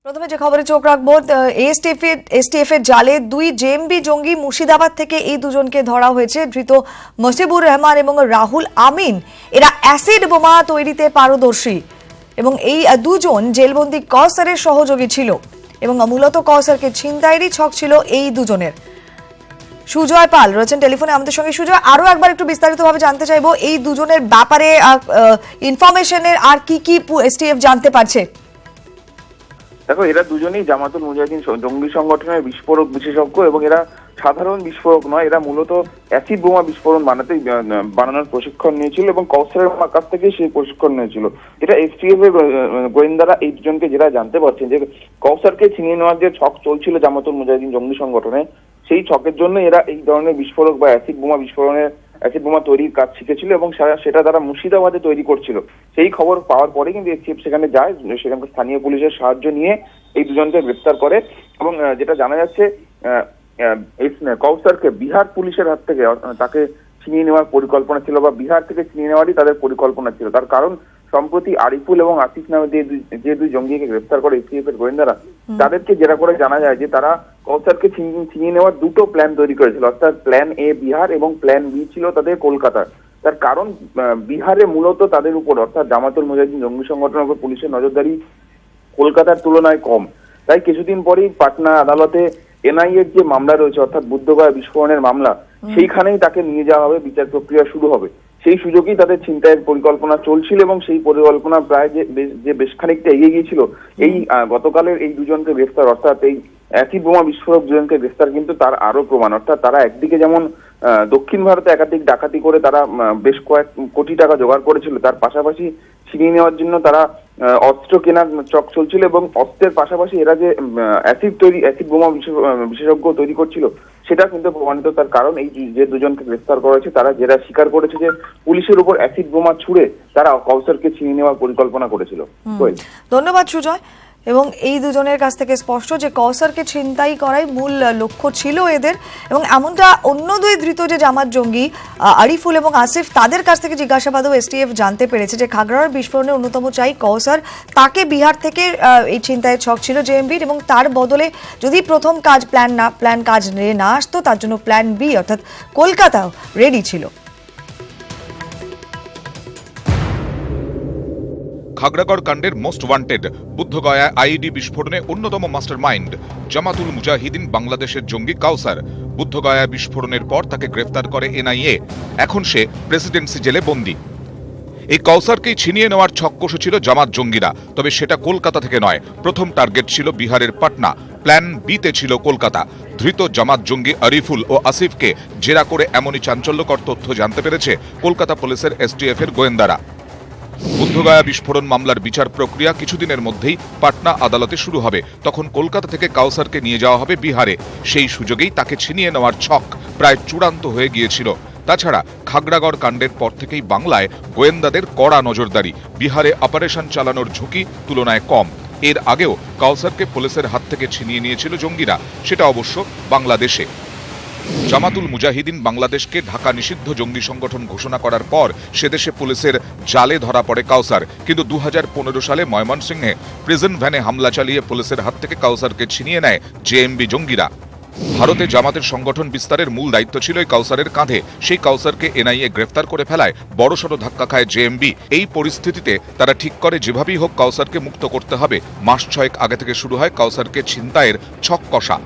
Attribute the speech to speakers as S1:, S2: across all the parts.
S1: প্রথমে যে খবরে চোখ রাখবো, এসটিএফ এর জালে দুই জেএমবি জঙ্গি মুর্শিদাবাদ থেকে এই দুজনকে ধরা হয়েছে। ধৃত মসিবুর রহমান এবং রাহুল আমিন এরা অ্যাসিড বোমা তৈরিতে পারদর্শী এবং এই দুজন জেলবন্দি কওসারের সহযোগী ছিল এবং মূলত কওসারকে ছিনতাইয়েরই ছক ছিল এই দুজনের। সুজয় পাল রয়েছেন টেলিফোনে আমাদের সঙ্গে। সুজয়, আরো একবার একটু বিস্তারিতভাবে জানতে চাইবো এই দুজনের ব্যাপারে, ইনফরমেশনের আর কি কি এসটিএফ জানতে পারছে।
S2: দেখো, এরা দুজনেই জামাতুল মুজাহিদিন জঙ্গি সংগঠনের বিস্ফোরক বিশেষজ্ঞ এবং এরা সাধারণ বিস্ফোরক নয়, এরা মূলত অ্যাসিড বোমা বিস্ফোরণ বানানোর প্রশিক্ষণ নিয়েছিল এবং কওসারের কাছ থেকে সেই প্রশিক্ষণ নিয়েছিল। এটা এসটিএফ এর গোয়েন্দারা এই দুজনকে যারা জানতে পারছেন যে কওসারকে ছিনিয়ে নেওয়ার যে ছক চলছিল জামাতুল মুজাহিদিন জঙ্গি সংগঠনে, সেই ছকের জন্য এরা এই ধরনের বিস্ফোরক বা অ্যাসিড বোমা তৈরির কাজ শিখেছিল এবং সেটা তারা মুর্শিদাবাদে তৈরি করছিল। সেই খবর পাওয়ার পরে কিন্তু এসটিএফ সেখানে যায়, সেখানকার স্থানীয় পুলিশের সাহায্য নিয়ে এই দুজনকে গ্রেফতার করে এবং যেটা জানা যাচ্ছে কওসারকে বিহার পুলিশের হাত থেকে তাকে ছিনিয়ে নেওয়ার পরিকল্পনা ছিল বা বিহার থেকে ছিনিয়ে নেওয়ারই তাদের পরিকল্পনা ছিল। তার কারণ সম্প্রতি আরিফুল এবং আসিফ নামে যে দুই জঙ্গিকে গ্রেফতার করে এসটিএফ এর গোয়েন্দারা, তাদেরকে জেরা করে জানা যায় যে তারা কওসারকে ছিনিয়ে নেওয়ার দুটো প্ল্যান তৈরি করেছিল, অর্থাৎ প্ল্যান এ বিহার এবং প্ল্যান বি ছিল তাদের কলকাতা। তার কারণ বিহারে মূলত তাদের উপর অর্থাৎ জামাতুল মুজাহিদিন জঙ্গি সংগঠনের উপর পুলিশের নজরদারি কলকাতার তুলনায় কম। তাই কিছুদিন পরেই পাটনা আদালতে এনআইএ এর যে মামলা রয়েছে অর্থাৎ বুদ্ধগয়া বিস্ফোরণের মামলা, সেইখানেই তাকে নিয়ে যাওয়া হবে, বিচার প্রক্রিয়া শুরু হবে। সেই সুযোগেই তাদের ছিনতাইয়ের পরিকল্পনা চলছিল এবং সেই পরিকল্পনা প্রায় যে বেশ খানিকটা এগিয়ে গিয়েছিল। এই গতকালের এই দুজনকে গ্রেফতার অর্থাৎ এই অ্যাসিড বোমা বিস্ফোরক দুজনকে গ্রেফতার কিন্তু তার আরো প্রমাণ। অর্থাৎ তারা একদিকে যেমন দক্ষিণ ভারতে একাধিক ডাকাতি করে তারা বেশ কয়েক কোটি টাকা জোগাড় করেছিল, তার পাশাপাশি ছিনিয়ে নেওয়ার জন্য তারা অস্ত্র কেনার চক চলছিল এবং অস্ত্রের পাশাপাশি এরা যে অ্যাসিড বোমা বিশেষজ্ঞ তৈরি করছিল সেটা কিন্তু প্রমাণিত। তার কারণ এই যে দুজনকে গ্রেফতার করা হয়েছে তারা যেটা স্বীকার করেছে যে পুলিশের উপর অ্যাসিড বোমা ছুড়ে তারা কওসারকে ছিনিয়ে নেওয়ার পরিকল্পনা করেছিল।
S1: ধন্যবাদ সুজয়। এবং এই দুজনের কাছ থেকে স্পষ্ট যে কওসারকে ছিনতাই করাই মূল লক্ষ্য ছিল এদের, এবং এমনটা অন্য দুই ধৃত যে জামাত জঙ্গি আরিফুল এবং আসিফ, তাদের কাছ থেকে জিজ্ঞাসাবাদেও এসটিএফ জানতে পেরেছে যে খাগড়ার বিস্ফোরণের অন্যতম চাই কওসার, তাকে বিহার থেকে এই ছিনতাইয়ের ছক ছিল জেএমবির এবং তার বদলে যদি প্রথম প্ল্যান কাজ না আসতো তার জন্য প্ল্যান বি অর্থাৎ কলকাতাও রেডি ছিল।
S3: খাগড়াগড় কাণ্ডের মোস্ট ওয়ান্টেড বুদ্ধগয়া আইইডি বিস্ফোরণে অন্যতম মাস্টার মাইন্ড জামাতুল মুজাহিদিন বাংলাদেশের জঙ্গি কওসার। বুদ্ধগয়া বিস্ফোরণের পর তাকে গ্রেফতার করে এনআইএ, এখন সে প্রেসিডেন্সি জেলে বন্দী। এই কওসারকেই ছিনিয়ে নেওয়ার ছক কষেছিল জামাত জঙ্গিরা, তবে সেটা কলকাতা থেকে নয়। প্রথম টার্গেট ছিল বিহারের পাটনা, প্ল্যান বিতে ছিল কলকাতা। ধৃত জামাত জঙ্গি আরিফুল ও আসিফকে জেরা করে এমনই চাঞ্চল্যকর তথ্য জানতে পেরেছে কলকাতা পুলিশের এসটিএফ এর গোয়েন্দারা। বুদ্ধগয়া বিস্ফোরণ মামলার বিচার প্রক্রিয়া কিছুদিনের মধ্যেই পাটনা আদালতে শুরু হবে, তখন কলকাতা থেকে কওসারকে নিয়ে যাওয়া হবে বিহারে। সেই সুযোগেই তাকে ছিনিয়ে নেওয়ার ছক প্রায় চূড়ান্ত হয়ে গিয়েছিল। তাছাড়া খাগড়াগড় কাণ্ডের পর থেকেই বাংলায় গোয়েন্দাদের কড়া নজরদারি, বিহারে অপারেশন চালানোর ঝুঁকি তুলনায় কম। এর আগেও কওসারকে পুলিশের হাত থেকে ছিনিয়ে নিয়েছিল জঙ্গিরা, সেটা অবশ্য বাংলাদেশে। জামাতুল মুজাহিদিন বাংলাদেশকে ঢাকা নিষিদ্ধ জঙ্গি সংগঠন ঘোষণা করার পর সেদেশে পুলিশের জালে ধরা পড়ে কওসার, কিন্তু 2015 সালে ময়মনসিংহে প্রিজন ভ্যানে হামলা চালিয়ে পুলিশের হাত থেকে কওসারকে ছিনিয়ে নেয় জেএমবি জঙ্গিরা। ভারতে জামাতের সংগঠন বিস্তারের মূল দায়িত্ব ছিল এই কওসারের কাঁধে। সেই কওসারকে এনআইএ গ্রেফতার করে ফেলায় বড়সড় ধাক্কা খায় জেএমবি। এই পরিস্থিতিতে তারা ঠিক করে যেভাবেই হোক কওসারকে মুক্ত করতে হবে। মাস 6 আগে থেকে শুরু হয় কওসারকে ছিনতাইয়ের ছক কষা।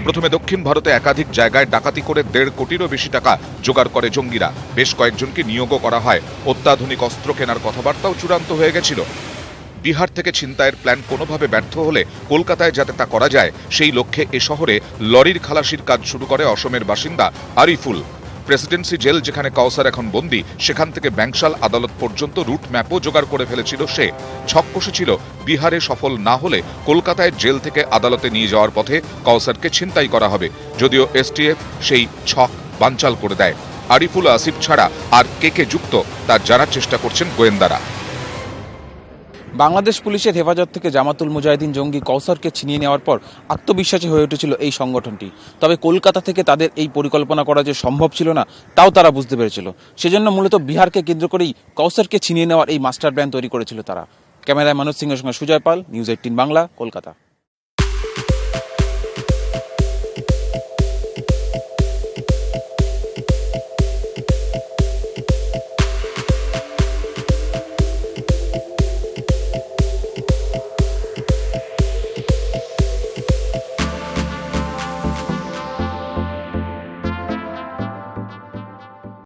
S3: প্রথমে দক্ষিণ ভারতে একাধিক জায়গায় ডাকাতি করে 1.5 কোটিরও বেশি টাকা জোগাড় করে জঙ্গিরা। বেশ কয়েকজনকে নিয়োগও করা হয়। অত্যাধুনিক অস্ত্র কেনার কথাবার্তাও চূড়ান্ত হয়ে গেছিল। বিহার থেকে ছিনতাইয়ের প্ল্যান কোনোভাবে ব্যর্থ হলে কলকাতায় যাতে তা করা যায়, সেই লক্ষ্যে এ শহরে লরির খালাসির কাজ শুরু করে অসমের বাসিন্দা আরিফুল। প্রেসিডেন্সি জেল যেখানে কওসার এখন বন্দী, সেখান থেকে ব্যাংশাল আদালত পর্যন্ত রুট ম্যাপও জোগাড় করে ফেলেছিল সে। ছক কষেছিল বিহারে সফল না হলে কলকাতায় জেল থেকে আদালতে নিয়ে যাওয়ার পথে কওসারকে ছিনতাই করা হবে। যদিও এসটিএফ সেই ছক বানচাল করে দেয়। আরিফুল আসিফ ছাড়া আর কে যুক্ত তা জানার চেষ্টা করছেন গোয়েন্দারা।
S4: বাংলাদেশ পুলিশের হেফাজত থেকে জামাতুল মুজাহিদিন জঙ্গি কওসারকে ছিনিয়ে নেওয়ার পর আত্মবিশ্বাসী হয়ে উঠেছিল এই সংগঠনটি। তবে কলকাতা থেকে তাদের এই পরিকল্পনা করা যে সম্ভব ছিল না তাও তারা বুঝতে পেরেছিল। সেজন্য মূলত বিহারকে কেন্দ্র করেই কওসারকে ছিনিয়ে নেওয়ার এই মাস্টার প্ল্যান তৈরি করেছিল তারা। ক্যামেরায় মনোজ সিংহের সঙ্গে সুজয় পাল, নিউজ 18 বাংলা, কলকাতা।